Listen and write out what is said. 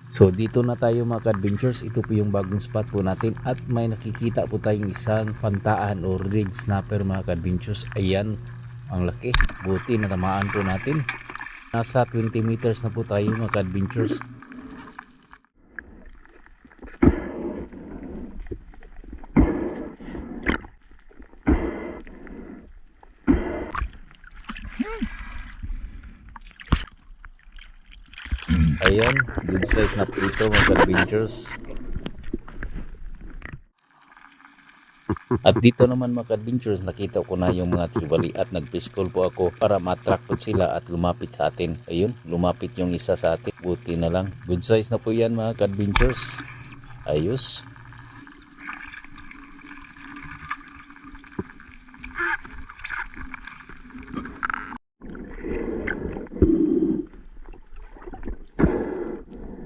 So dito na tayo mga adventures, ito po yung bagong spot po natin at may nakikita po tayong isang pantaan o red snapper mga adventures. Ayan, ang laki, buti natamaan po natin. Nasa 20 meters na po tayo mga adventures. Ayan, good size na po ito mga adventures. At dito naman mga adventures, nakita ko na yung mga tribali at nag-fish call po ako para ma-attract po sila at lumapit sa atin. Ayun, lumapit yung isa sa atin. Buti na lang. Good size na po yan mga adventures. Ayos.